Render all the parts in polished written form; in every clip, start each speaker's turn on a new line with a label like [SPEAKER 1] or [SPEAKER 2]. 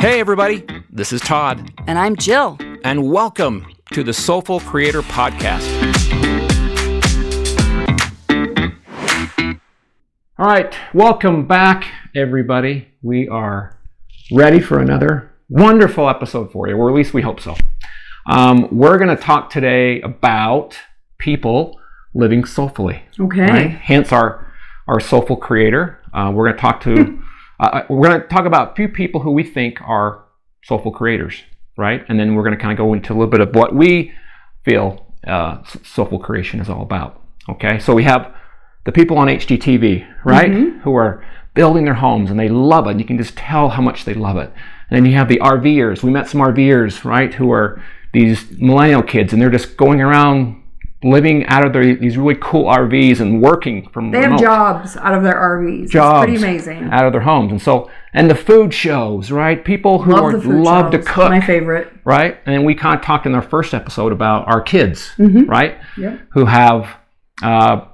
[SPEAKER 1] Hey everybody, this is Todd.
[SPEAKER 2] And I'm Jill.
[SPEAKER 1] And welcome to the SoulFull Creator podcast. All right, welcome back everybody. We are ready for another wonderful episode for you, or at least we hope so. We're going to talk today about people living soulfully.
[SPEAKER 2] Okay.
[SPEAKER 1] Right? Hence our SoulFull Creator. We're going to talk about a few people who we think are soulful creators, right? And then we're going to kind of go into a little bit of what we feel soulful creation is all about. Okay, so we have the people on HGTV, right? Mm-hmm. Who are building their homes and they love it. You can just tell how much they love it. And then you have the RVers. We met some RVers, right? Who are these millennial kids, and they're just going around living out of these really cool RVs and working from
[SPEAKER 2] They
[SPEAKER 1] remote.
[SPEAKER 2] have jobs out of their RVs.
[SPEAKER 1] Jobs
[SPEAKER 2] it's pretty amazing.
[SPEAKER 1] Out of their homes. And the food shows, right? People who love to cook.
[SPEAKER 2] My favorite.
[SPEAKER 1] Right? And we kind of talked in our first episode about our kids, right?
[SPEAKER 2] Yep.
[SPEAKER 1] Who have,
[SPEAKER 2] I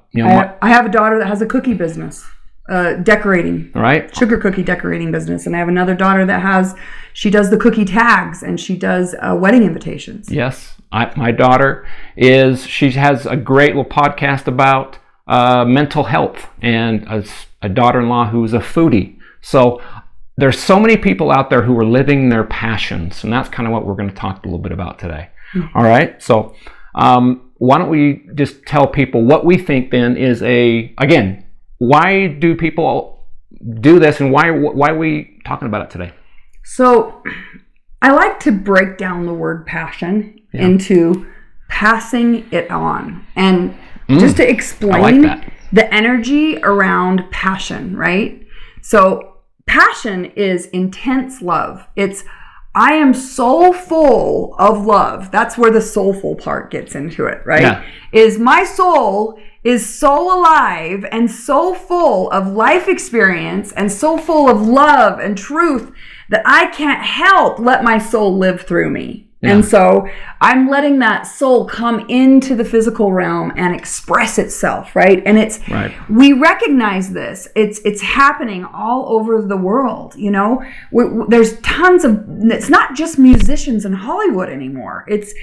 [SPEAKER 2] have a daughter that has a cookie business, decorating.
[SPEAKER 1] Right.
[SPEAKER 2] Sugar cookie decorating business. And I have another daughter that she does the cookie tags and she does wedding invitations.
[SPEAKER 1] Yes. My daughter she has a great little podcast about mental health, and a daughter-in-law who's a foodie. So there's so many people out there who are living their passions, and that's kind of what we're going to talk a little bit about today. Mm-hmm. All right. So why don't we just tell people what we think then is why do people do this, and why are we talking about it today?
[SPEAKER 2] So I like to break down the word passion into passing it on, and just to explain the energy around passion, right? So passion is intense love. It's I am so full of love. That's where the soulful part gets into it, right? Yeah. Is my soul is so alive and so full of life experience and so full of love and truth that I can't help let my soul live through me. Yeah. And so I'm letting that soul come into the physical realm and express itself, right? And we recognize this. It's happening all over the world, you know? There's tons of, it's not just musicians in Hollywood anymore. It's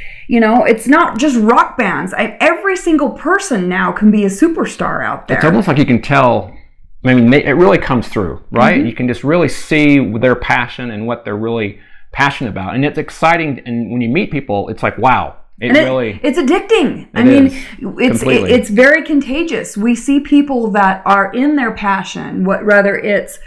[SPEAKER 2] not just rock bands. Every single person now can be a superstar out there.
[SPEAKER 1] It's almost like you can tell, it really comes through, right? Mm-hmm. You can just really see their passion and what they're really passionate about, and it's exciting. And when you meet people, it's like, wow, it's addicting.
[SPEAKER 2] It's very contagious. We see people that are in their passion, whether it's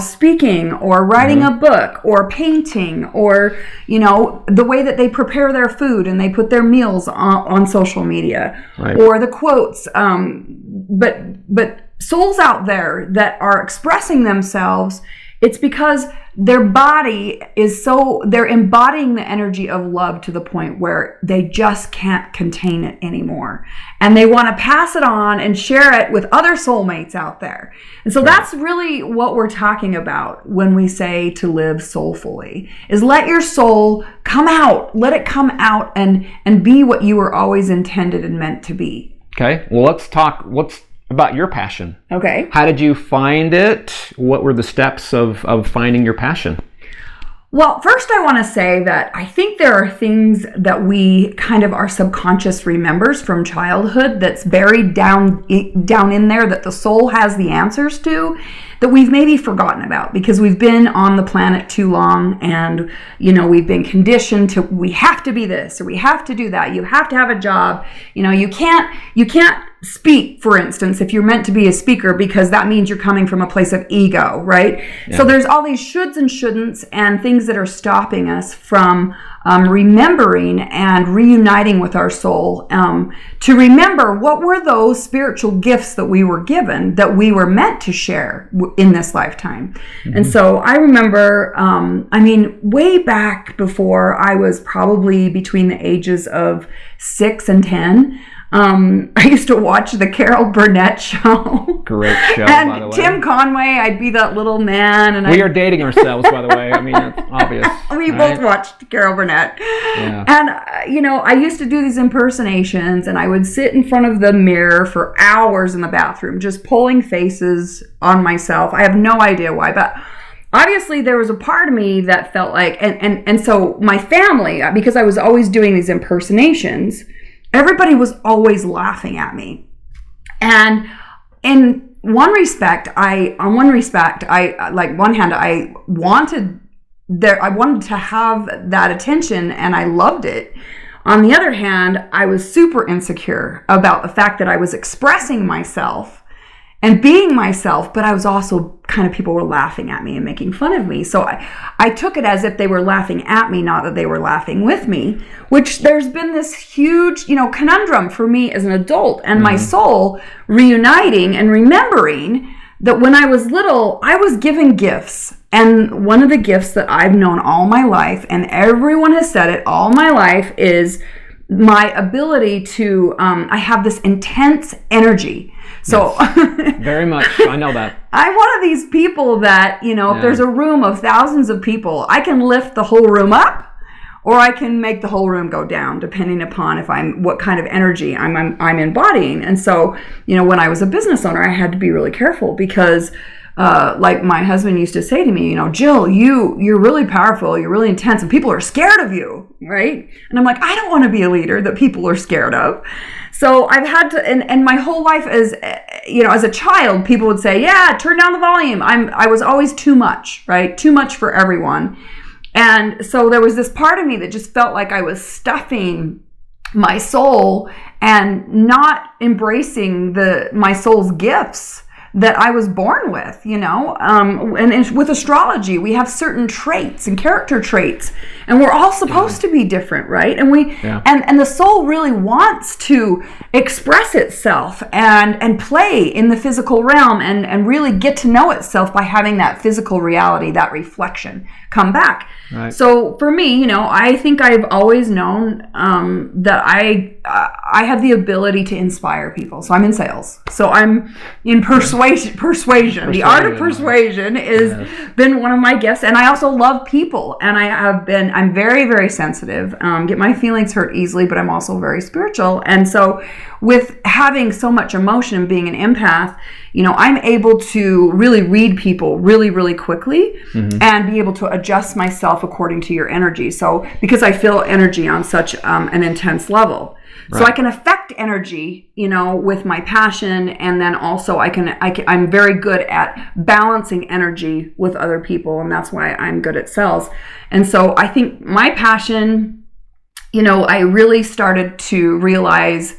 [SPEAKER 2] speaking or writing a book or painting, or the way that they prepare their food and they put their meals on social media, right, or the quotes. But souls out there that are expressing themselves, it's because their body they're embodying the energy of love to the point where they just can't contain it anymore. And they want to pass it on and share it with other soulmates out there. And so that's really what we're talking about when we say to live soulfully, is let your soul come out, let it come out and be what you were always intended and meant to be.
[SPEAKER 1] Okay, well, let's talk about your passion.
[SPEAKER 2] Okay.
[SPEAKER 1] How did you find it? What were the steps of finding your passion?
[SPEAKER 2] Well, first I want to say that I think there are things that we kind of our subconscious remembers from childhood that's buried down in there that the soul has the answers to, that we've maybe forgotten about because we've been on the planet too long, and we've been conditioned to, we have to be this or we have to do that. You have to have a job. You can't speak, for instance, if you're meant to be a speaker, because that means you're coming from a place of ego, right? Yeah. So there's all these shoulds and shouldn'ts and things that are stopping us from remembering and reuniting with our soul, to remember what were those spiritual gifts that we were given, that we were meant to share in this lifetime. Mm-hmm. And so I remember, way back before I was probably between the ages of 6 and 10, I used to watch the Carol Burnett show.
[SPEAKER 1] Great show,
[SPEAKER 2] and
[SPEAKER 1] by the way.
[SPEAKER 2] Tim Conway, I'd be that little man. And
[SPEAKER 1] we are dating ourselves, by the way. It's obvious.
[SPEAKER 2] We both watched Carol Burnett. Yeah. And, I used to do these impersonations, and I would sit in front of the mirror for hours in the bathroom, just pulling faces on myself. I have no idea why, but obviously there was a part of me that felt like, and so my family, because I was always doing these impersonations, everybody was always laughing at me. And in one respect, I wanted to have that attention, and I loved it. On the other hand, I was super insecure about the fact that I was expressing myself and being myself, but I was also people were laughing at me and making fun of me. So I took it as if they were laughing at me, not that they were laughing with me, which there's been this huge, conundrum for me as an adult and my soul reuniting and remembering that when I was little, I was given gifts. And one of the gifts that I've known all my life, and everyone has said it all my life, is my ability to, I have this intense energy. So
[SPEAKER 1] yes, very much. I know that.
[SPEAKER 2] I'm one of these people that, if there's a room of thousands of people, I can lift the whole room up, or I can make the whole room go down, depending upon what kind of energy I'm embodying. And so, when I was a business owner, I had to be really careful because, like my husband used to say to me, Jill, you're really powerful, you're really intense, and people are scared of you, right? And I'm like, I don't want to be a leader that people are scared of. So I've had to, and my whole life as a child, people would say, yeah, turn down the volume. I was always too much, right? Too much for everyone. And so there was this part of me that just felt like I was stuffing my soul and not embracing my soul's gifts that I was born with, and with astrology, we have certain traits and character traits, and we're all supposed to be different, right? And and the soul really wants to express itself and play in the physical realm and really get to know itself by having that physical reality, that reflection come back.
[SPEAKER 1] Right.
[SPEAKER 2] So for me, I think I've always known that I have the ability to inspire people. So I'm in sales. So I'm in persuasion. The art of persuasion has been one of my gifts. And I also love people. And I'm very, very sensitive, get my feelings hurt easily, but I'm also very spiritual. And so with having so much emotion and being an empath, I'm able to really read people really, really quickly and be able to adjust myself according to your energy. So because I feel energy on such an intense level. Right. So I can affect energy, with my passion, and then also I'm very good at balancing energy with other people, and that's why I'm good at sales. And so I think my passion, I really started to realize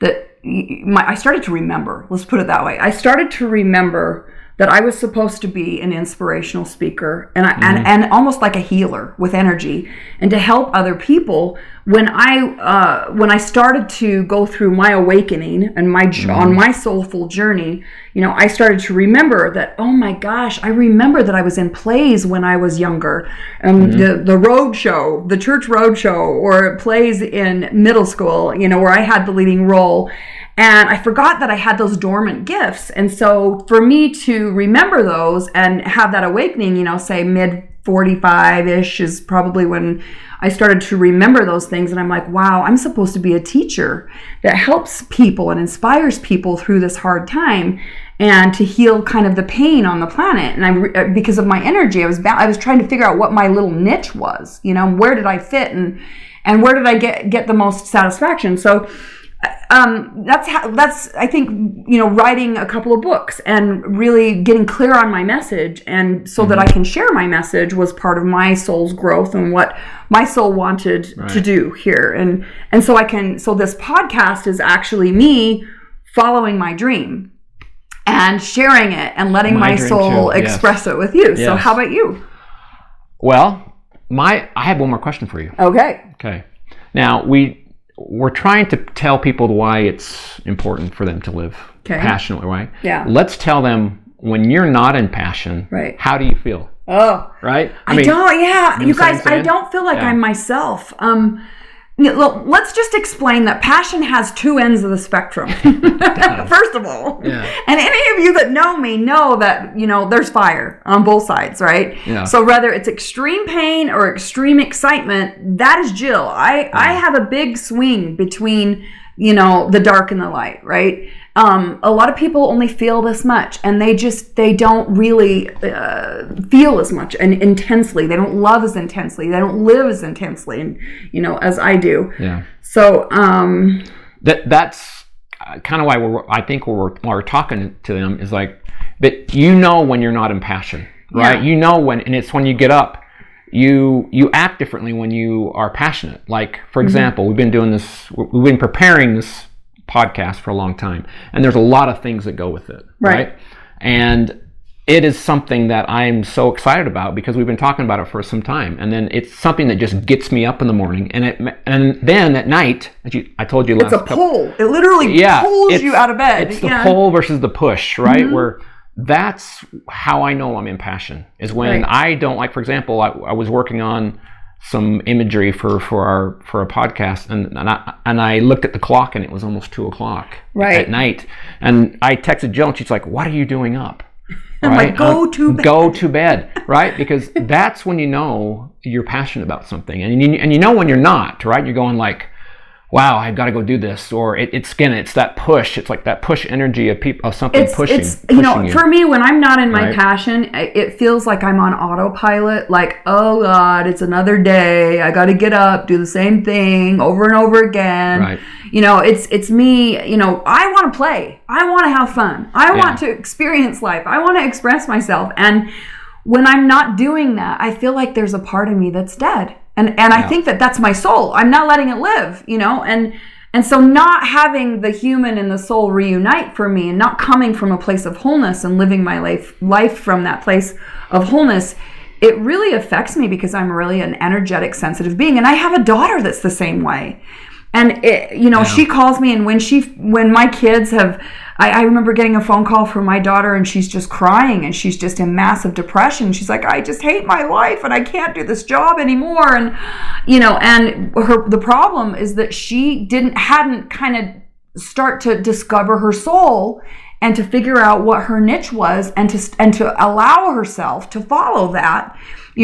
[SPEAKER 2] that I started to remember, let's put it that way. I started to remember that I was supposed to be an inspirational speaker and almost like a healer with energy, and to help other people. When I started to go through my awakening and on my soulful journey, I started to remember that, oh my gosh, I remember that I was in plays when I was younger, the road show, the church road show, or plays in middle school, where I had the leading role. And I forgot that I had those dormant gifts. And so for me to remember those and have that awakening, say mid 45-ish is probably when I started to remember those things. And I'm like, wow, I'm supposed to be a teacher that helps people and inspires people through this hard time, and to heal kind of the pain on the planet. And because of my energy, I was trying to figure out what my little niche was, where did I fit and where did I get the most satisfaction. So that's I think, writing a couple of books and really getting clear on my message, and so that I can share my message was part of my soul's growth and what my soul wanted to do here. And so this podcast is actually me following my dream and sharing it and letting my soul express it with you. Yes. So how about you?
[SPEAKER 1] Well, I have one more question for you.
[SPEAKER 2] Okay.
[SPEAKER 1] Now we're trying to tell people why it's important for them to live passionately, right?
[SPEAKER 2] Yeah.
[SPEAKER 1] Let's tell them, when you're not in passion, how do you feel?
[SPEAKER 2] Oh.
[SPEAKER 1] Right?
[SPEAKER 2] I don't, you guys, I don't feel like I'm myself. Let's just explain that passion has two ends of the spectrum. First of all. Yeah. And any of you that know me know that, there's fire on both sides, right? Yeah. So whether it's extreme pain or extreme excitement, that is Jill. I have a big swing between the dark and the light, right? A lot of people only feel this much, and they don't really feel as much and intensely. They don't love as intensely. They don't live as intensely, and as I do.
[SPEAKER 1] Yeah.
[SPEAKER 2] So
[SPEAKER 1] that's kind of why we're talking to them is like, but when you're not in passion, right?
[SPEAKER 2] Yeah.
[SPEAKER 1] And it's when you get up, you act differently when you are passionate. Like, for example, we've been preparing this podcast for a long time, and there's a lot of things that go with it, right? And it is something that I'm so excited about because we've been talking about it for some time, and then it's something that just gets me up in the morning, and then at night, I told you last.
[SPEAKER 2] It's a pull. It literally pulls you out of bed.
[SPEAKER 1] It's the pull versus the push, right? Where that's how I know I'm in passion is when I don't, like, for example, I was working on some imagery for a podcast, and I looked at the clock, and it was almost 2:00 at night, and I texted Jill, and she's like, "What are you doing up?"
[SPEAKER 2] I'm like, go to
[SPEAKER 1] bed, right? Because that's when you're passionate about something, and when you're not, right? You're going like, wow, I've got to go do this, or it's that push. It's like that push energy of something pushing.
[SPEAKER 2] For me, when I'm not in my passion, it feels like I'm on autopilot. Like, oh God, it's another day. I got to get up, do the same thing over and over again.
[SPEAKER 1] Right.
[SPEAKER 2] It's me. I want to play. I want to have fun. I want to experience life. I want to express myself. And when I'm not doing that, I feel like there's a part of me that's dead. And I think that's my soul. I'm not letting it live, and so not having the human and the soul reunite for me, and not coming from a place of wholeness and living my life from that place of wholeness, it really affects me because I'm really an energetic, sensitive being, and I have a daughter that's the same way. And she calls me, and when my kids have, I remember getting a phone call from my daughter, and she's just crying, and she's just in massive depression. She's like, I just hate my life, and I can't do this job anymore. And the problem is that she hadn't kind of start to discover her soul and to figure out what her niche was, and to allow herself to follow that.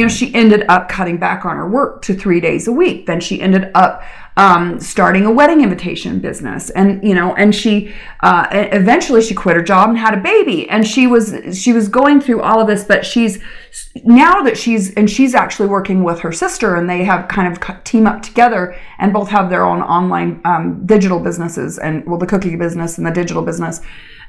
[SPEAKER 2] She ended up cutting back on her work to 3 days a week. Then she ended up starting a wedding invitation business, and she eventually she quit her job and had a baby, and she was going through all of this, but she's actually working with her sister, and they have kind of team up together, and both have their own online digital businesses, and the cookie business and the digital business,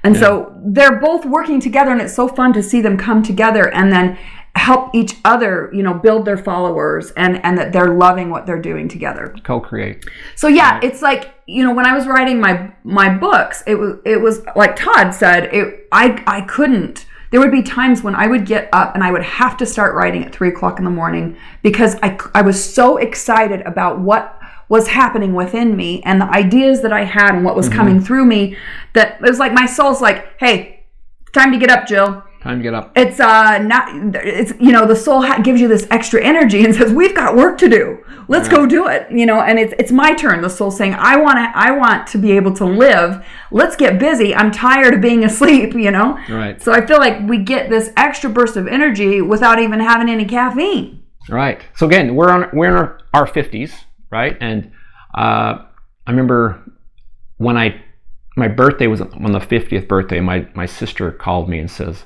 [SPEAKER 2] and so they're both working together, and it's so fun to see them come together and then help each other, build their followers, and that they're loving what they're doing together.
[SPEAKER 1] Co-create.
[SPEAKER 2] So it's like, when I was writing my books, it was like Todd said, I couldn't. There would be times when I would get up and I would have to start writing at 3:00 in the morning because I was so excited about what was happening within me and the ideas that I had and what was coming through me, that it was like my soul's like, hey, time to get up, Jill.
[SPEAKER 1] Time to get up.
[SPEAKER 2] It's the soul gives you this extra energy and says, we've got work to do. Let's go do it. And it's my turn. The soul's saying, I want to be able to live. Let's get busy. I'm tired of being asleep,
[SPEAKER 1] Right.
[SPEAKER 2] So I feel like we get this extra burst of energy without even having any caffeine.
[SPEAKER 1] Right. So again, we're in our 50s, right? And I remember when my birthday was on the 50th birthday, my sister called me and says,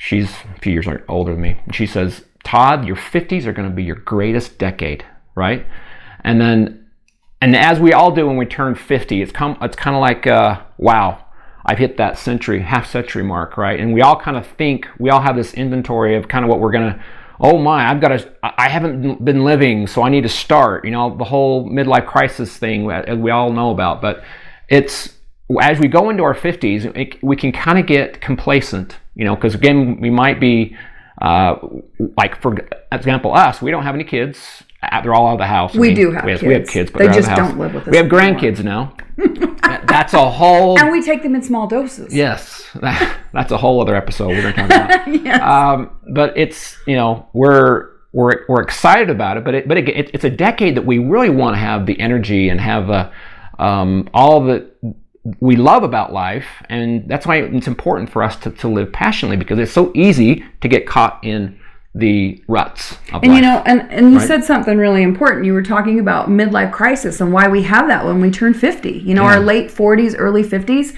[SPEAKER 1] she's a few years older than me. And she says, Todd, your 50s are going to be your greatest decade, right? And as we all do when we turn 50, it's kind of like, wow, I've hit that half century mark, right? And we all kind of think, we all have this inventory of kind of what we're going to, oh my, I haven't been living, so I need to start, the whole midlife crisis thing that we all know about. But it's, as we go into our 50s, we can kind of get complacent, because again, we might be, like for example, us, we don't have any kids. They're all out of the house.
[SPEAKER 2] We do have kids.
[SPEAKER 1] We have kids, but
[SPEAKER 2] they
[SPEAKER 1] they're
[SPEAKER 2] just
[SPEAKER 1] out of the house.
[SPEAKER 2] don't live with us.
[SPEAKER 1] We have grandkids now. That's a whole...
[SPEAKER 2] And we take them in small doses.
[SPEAKER 1] Yes. That's a whole other episode we're going to talk about.
[SPEAKER 2] Yes.
[SPEAKER 1] But it's, we're excited about it, but it's a decade that we really want to have the energy and have all that we love about life, and that's why it's important for us to live passionately, because it's so easy to get caught in the ruts of
[SPEAKER 2] and
[SPEAKER 1] life.
[SPEAKER 2] you know, and you
[SPEAKER 1] right?
[SPEAKER 2] said something really important. You were talking about midlife crisis and why we have that when we turn 50. You know, our late 40s, early 50s.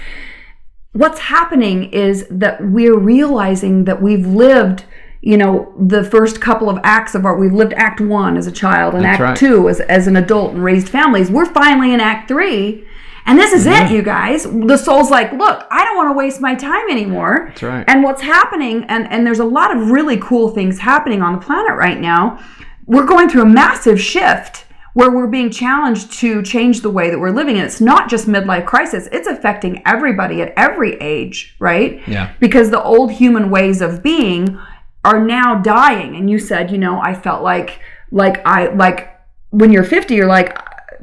[SPEAKER 2] What's happening is that we're realizing that we've lived, you know, the first couple of acts of we've lived act 1 as a child and
[SPEAKER 1] That's
[SPEAKER 2] act
[SPEAKER 1] right.
[SPEAKER 2] 2 as an adult and raised families. We're finally in act 3. And this is it, you guys. The soul's like, look, I don't want to waste my time anymore.
[SPEAKER 1] That's right.
[SPEAKER 2] And what's happening, and there's a lot of really cool things happening on the planet right now. We're going through a massive shift where we're being challenged to change the way that we're living. And it's not just midlife crisis. It's affecting everybody at every age, right?
[SPEAKER 1] Yeah.
[SPEAKER 2] Because the old human ways of being are now dying. And you said, you know, I felt like when you're 50, you're like,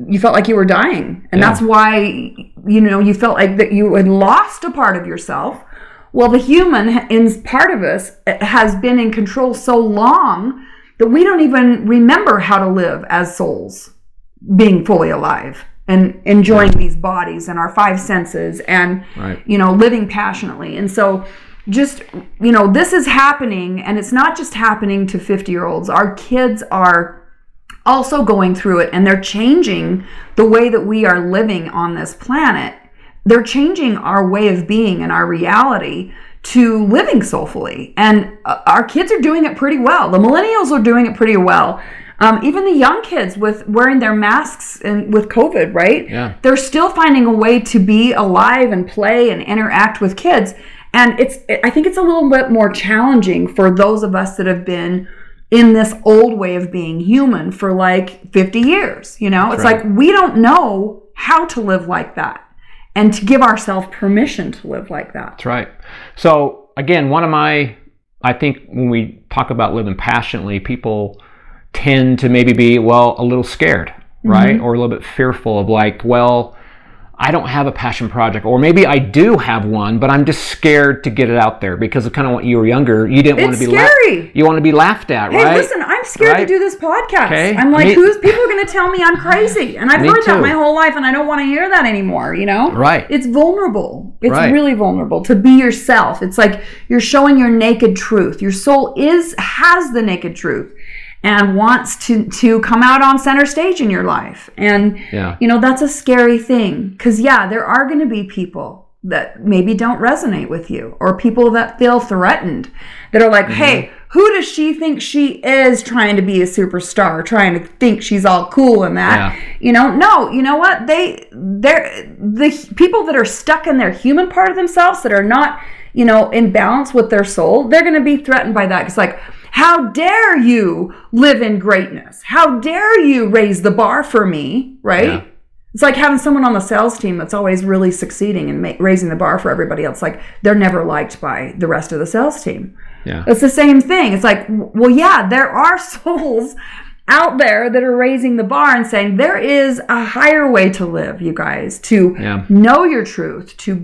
[SPEAKER 2] you felt like you were dying. And that's why, you know, you felt like that you had lost a part of yourself. Well, the human in part of us has been in control so long that we don't even remember how to live as souls, being fully alive and enjoying these bodies and our 5 senses and, you know, living passionately. And so just, you know, this is happening, and it's not just happening to 50-year-olds. Our kids are also going through it, and they're changing the way that we are living on this planet. They're changing our way of being and our reality to living soulfully. And our kids are doing it pretty well. The millennials are doing it pretty well. Even the young kids with wearing their masks and with COVID, right?
[SPEAKER 1] Yeah.
[SPEAKER 2] They're still finding a way to be alive and play and interact with kids. And I think it's a little bit more challenging for those of us that have been in this old way of being human for like 50 years, you know? It's like we don't know how to live like that and to give ourselves permission to live like that.
[SPEAKER 1] That's right. So again, I think when we talk about living passionately, people tend to maybe be, a little scared, right? Or a little bit fearful of like, I don't have a passion project, or maybe I do have one, but I'm just scared to get it out there because of kind of when you were younger, you didn't want to be
[SPEAKER 2] scary.
[SPEAKER 1] You want to be laughed at, right?
[SPEAKER 2] Hey, listen, I'm scared to do this podcast.
[SPEAKER 1] Okay.
[SPEAKER 2] I'm like, people are going to tell me I'm crazy, and I've heard that my whole life, and I don't want to hear that anymore. You know,
[SPEAKER 1] right?
[SPEAKER 2] It's vulnerable. It's really vulnerable to be yourself. It's like you're showing your naked truth. Your soul has the naked truth and wants to come out on center stage in your life. And, you know, that's a scary thing. Because, there are going to be people that maybe don't resonate with you, or people that feel threatened, that are like, hey, who does she think she is, trying to be a superstar, trying to think she's all cool and that? You know, no, you know what? They're the people that are stuck in their human part of themselves, that are not, you know, in balance with their soul, they're going to be threatened by that. It's like, how dare you live in greatness? How dare you raise the bar for me, right? Yeah. It's like having someone on the sales team that's always really succeeding and raising the bar for everybody else. Like, they're never liked by the rest of the sales team. Yeah. It's the same thing. It's like, there are souls out there that are raising the bar and saying there is a higher way to live, you guys, to know your truth, to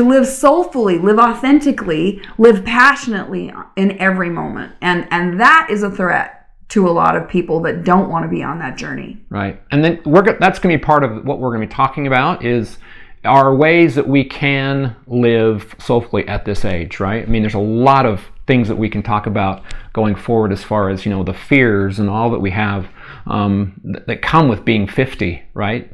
[SPEAKER 2] live soulfully, live authentically, live passionately in every moment. And that is a threat to a lot of people that don't want to be on that journey.
[SPEAKER 1] Right. And then that's going to be part of what we're going to be talking about is our ways that we can live soulfully at this age, right? I mean, there's a lot of things that we can talk about going forward as far as, you know, the fears and all that we have that come with being 50, right?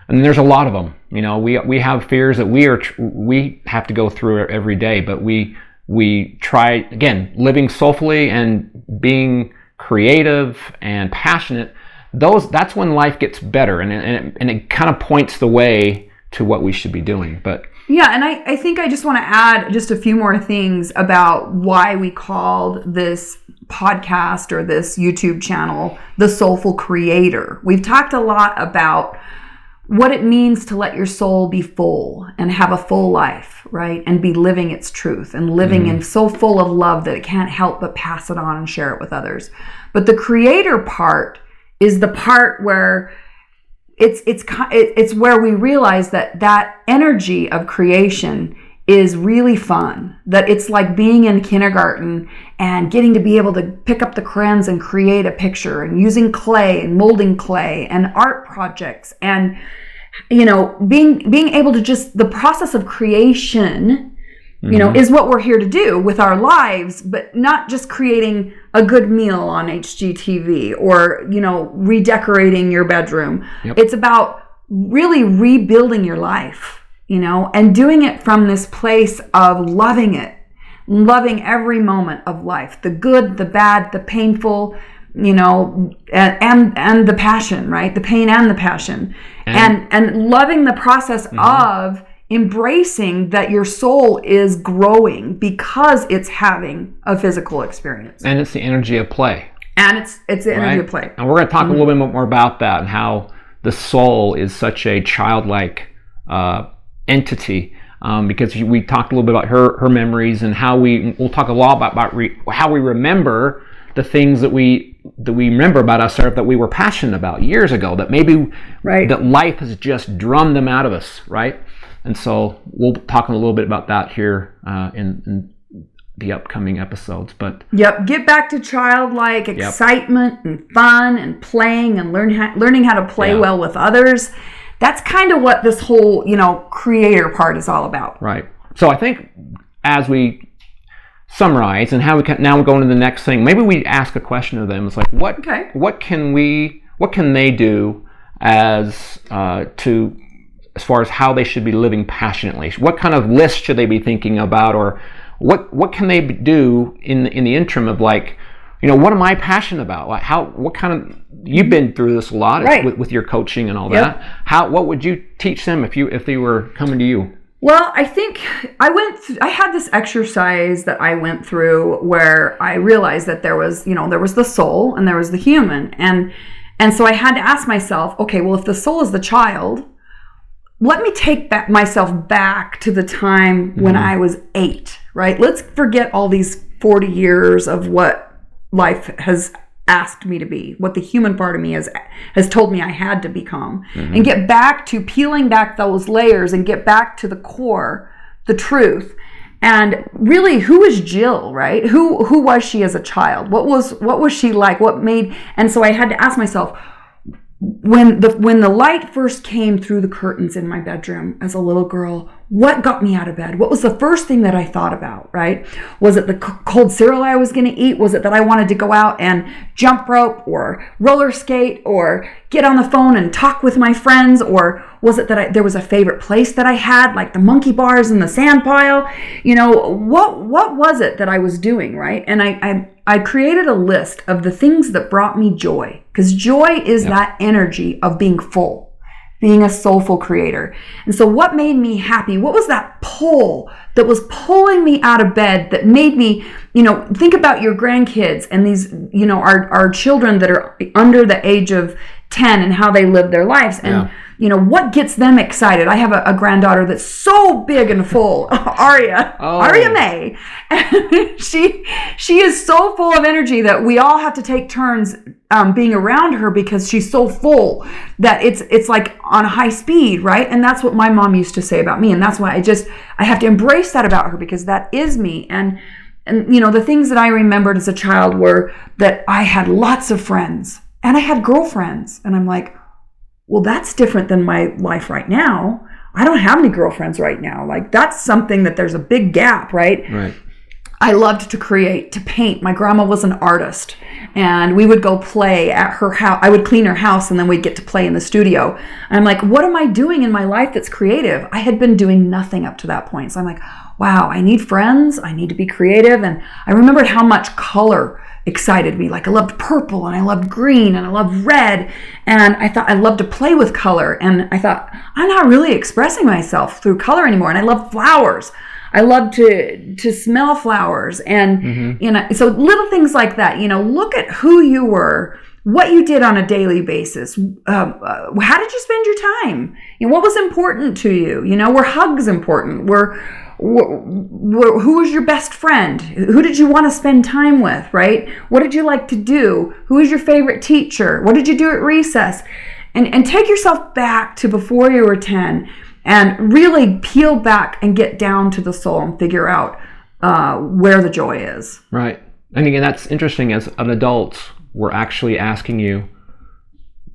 [SPEAKER 1] And there's a lot of them. You know, we have fears that we have to go through every day, but we try, again, living soulfully and being creative and passionate. That's when life gets better, and it kind of points the way to what we should be doing. But
[SPEAKER 2] yeah, and I think I just want to add just a few more things about why we called this podcast or this YouTube channel the SoulFull Creator. We've talked a lot about what it means to let your soul be full and have a full life, right? And be living its truth and living in so full of love that it can't help but pass it on and share it with others. But the creator part is the part where it's where we realize that energy of creation is really fun. That it's like being in kindergarten and getting to be able to pick up the crayons and create a picture, and using clay and molding clay and art projects, and, you know, being able to just, the process of creation you know, is what we're here to do with our lives, but not just creating a good meal on HGTV or, you know, redecorating your bedroom. It's about really rebuilding your life, you know, and doing it from this place of loving it, loving every moment of life, the good, the bad, the painful, you know, and the passion, right? The pain and the passion, and loving the process of embracing that your soul is growing because it's having a physical experience.
[SPEAKER 1] And it's the energy of play.
[SPEAKER 2] And it's the energy of play.
[SPEAKER 1] And we're going to talk a little bit more about that and how the soul is such a childlike entity, because we talked a little bit about her memories and how we'll talk a lot about how we remember the things that we remember about ourselves that we were passionate about years ago, that maybe that life has just drummed them out of us, right? And so we'll talk a little bit about that here in the upcoming episodes. But
[SPEAKER 2] get back to childlike excitement and fun and playing and learning how to play well with others. That's kind of what this whole, you know, creator part is all about. Right.
[SPEAKER 1] So I think as we summarize and how we can, now we're going to the next thing. Maybe we ask a question of them. It's like, what can they do as far as how they should be living passionately? What kind of list should they be thinking about, or what can they do in the interim of, like, you know, what am I passionate about? Like what kind of, you've been through this a lot with your coaching and all that. What would you teach them if they were coming to you?
[SPEAKER 2] Well, I think I had this exercise that I went through where I realized that there was the soul and there was the human. And so I had to ask myself, okay, well, if the soul is the child, let me take myself back to the time when I was 8, right? Let's forget all these 40 years of what life has asked me to be, what the human part of me has told me I had to become, and get back to peeling back those layers and get back to the core, the truth. And really, who is Jill, right? Who was she as a child? What was she like? And so I had to ask myself, when the light first came through the curtains in my bedroom as a little girl, what got me out of bed? What was the first thing that I thought about, right? Was it the cold cereal I was going to eat? Was it that I wanted to go out and jump rope or roller skate or get on the phone and talk with my friends? Or was it that there was a favorite place that I had, like the monkey bars and the sand pile? You know, what was it that I was doing, right? And I created a list of the things that brought me joy, because joy is that energy of being full, being a soulful creator. And so what made me happy? What was that pull that was pulling me out of bed, that made me, you know, think about your grandkids and these, you know, our children that are under the age of 10 and how they live their lives. And, you know, what gets them excited? I have a granddaughter that's so big and full, Aria May. And she is so full of energy that we all have to take turns being around her, because she's so full that it's like on high speed, right? And that's what my mom used to say about me. And that's why I have to embrace that about her, because that is me. And you know, the things that I remembered as a child were that I had lots of friends and I had girlfriends. And I'm like, well, that's different than my life right now. I don't have any girlfriends right now. Like, that's something that there's a big gap, right?
[SPEAKER 1] Right.
[SPEAKER 2] I loved to create, to paint. My grandma was an artist, and we would go play at her house. I would clean her house, and then we'd get to play in the studio. And I'm like, what am I doing in my life that's creative? I had been doing nothing up to that point. So I'm like, wow, I need friends. I need to be creative. And I remembered how much color excited me. Like, I loved purple and I loved green and I loved red. And I thought I loved to play with color. And I thought, I'm not really expressing myself through color anymore. And I love flowers. I love to smell flowers. And, you know, so little things like that, you know, look at who you were, what you did on a daily basis. How did you spend your time? You know, what was important to you? You know, were hugs important? Who was your best friend? Who did you want to spend time with, right? What did you like to do? Who was your favorite teacher? What did you do at recess? And take yourself back to before you were 10 and really peel back and get down to the soul and figure out where the joy is.
[SPEAKER 1] Right. And again, that's interesting. As an adult, we're actually asking you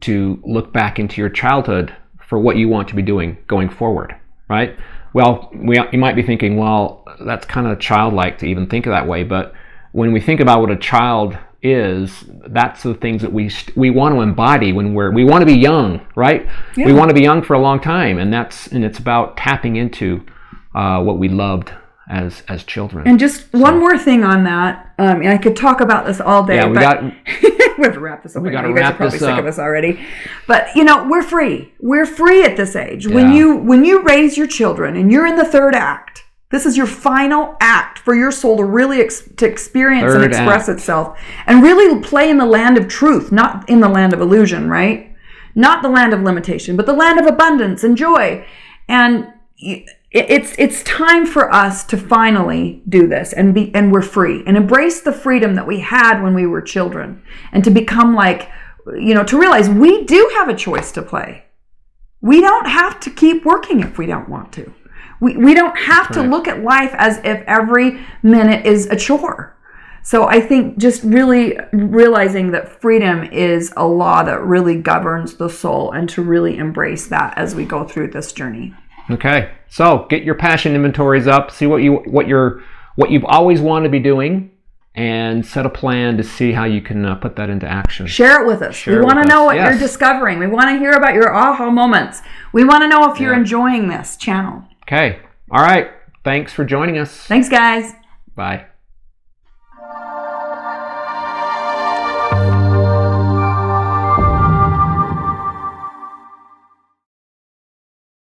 [SPEAKER 1] to look back into your childhood for what you want to be doing going forward, right? Well, you might be thinking, well, that's kind of childlike to even think of that way. But when we think about what a child is, that's the things that we want to embody when we want to be young, right? Yeah. We want to be young for a long time, and it's about tapping into what we loved as children.
[SPEAKER 2] And just one more thing on that, and I could talk about this all day.
[SPEAKER 1] Yeah,
[SPEAKER 2] we have to wrap this up.
[SPEAKER 1] We got to
[SPEAKER 2] you
[SPEAKER 1] wrap
[SPEAKER 2] guys are probably
[SPEAKER 1] this
[SPEAKER 2] sick
[SPEAKER 1] up.
[SPEAKER 2] of us already. But we're free. We're free at this age.
[SPEAKER 1] Yeah.
[SPEAKER 2] When you raise your children and you're in the third act, this is your final act for your soul to really to experience and express itself, and really play in the land of truth, not in the land of illusion, right? Not the land of limitation, but the land of abundance and joy. And it's time for us to finally do this and we're free and embrace the freedom that we had when we were children, and to become to realize we do have a choice to play. We don't have to keep working if we don't want to. We don't have to look at life as if every minute is a chore. So I think just really realizing that freedom is a law that really governs the soul, and to really embrace that as we go through this journey.
[SPEAKER 1] Okay, so get your passion inventories up, see what you've always wanted to be doing, and set a plan to see how you can put that into action.
[SPEAKER 2] Share it with us. We want to know what you're discovering. We want to hear about your aha moments. We want to know if you're enjoying this channel.
[SPEAKER 1] Okay. All right. Thanks for joining us.
[SPEAKER 2] Thanks, guys.
[SPEAKER 1] Bye.